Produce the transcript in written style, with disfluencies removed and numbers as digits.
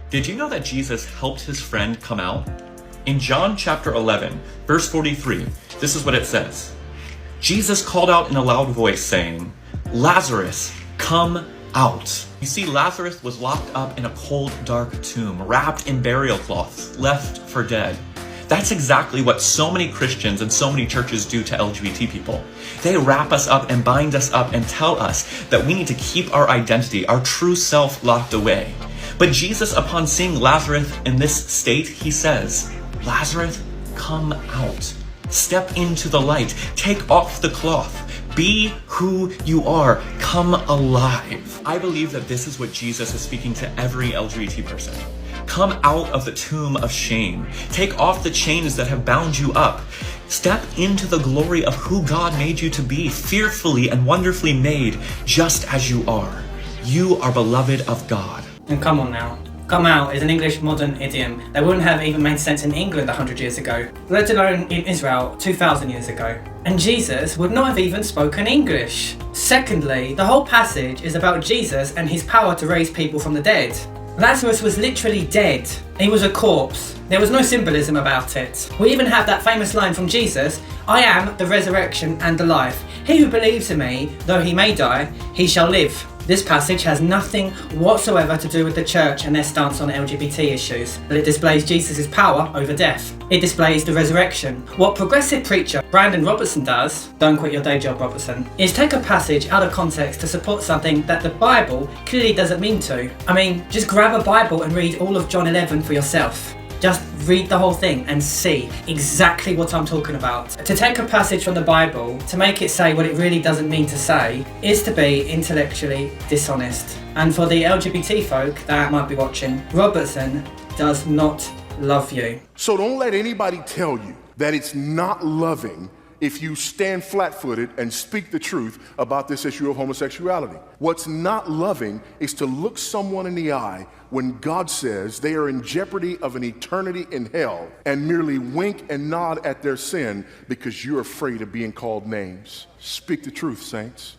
Did you know that Jesus helped his friend come out? In John chapter 11, verse 43, this is what it says. Jesus called out in a loud voice saying, "Lazarus, come out." You see, Lazarus was locked up in a cold, dark tomb, wrapped in burial cloths, left for dead. That's exactly what so many Christians and so many churches do to LGBT people. They wrap us up and bind us up and tell us that we need to keep our identity, our true self, locked away. But Jesus, upon seeing Lazarus in this state, he says, "Lazarus, come out. Step into the light. Take off the cloth. Be who you are. Come alive." I believe that this is what Jesus is speaking to every LGBT person. Come out of the tomb of shame. Take off the chains that have bound you up. Step into the glory of who God made you to be, fearfully and wonderfully made, just as you are. You are beloved of God. And come on now. Come out is an English modern idiom that wouldn't have even made sense in England 100 years ago, let alone in Israel 2,000 years ago. And Jesus would not have even spoken English. Secondly, the whole passage is about Jesus and his power to raise people from the dead. Lazarus was literally dead. He was a corpse. There was no symbolism about it. We even have that famous line from Jesus, "I am the resurrection and the life. He who believes in me, though he may die, he shall live." This passage has nothing whatsoever to do with the church and their stance on LGBT issues, but it displays Jesus' power over death. It displays the resurrection. What progressive preacher Brandon Robertson does, don't quit your day job, Robertson, is take a passage out of context to support something that the Bible clearly doesn't mean to. I mean, just grab a Bible and read all of John 11 for yourself. Just read the whole thing and see exactly what I'm talking about. To take a passage from the Bible, to make it say what it really doesn't mean to say, is to be intellectually dishonest. And for the LGBT folk that might be watching, Robertson does not love you. So don't let anybody tell you that it's not loving if you stand flat-footed and speak the truth about this issue of homosexuality. What's not loving is to look someone in the eye when God says they are in jeopardy of an eternity in hell and merely wink and nod at their sin because you're afraid of being called names. Speak the truth, saints.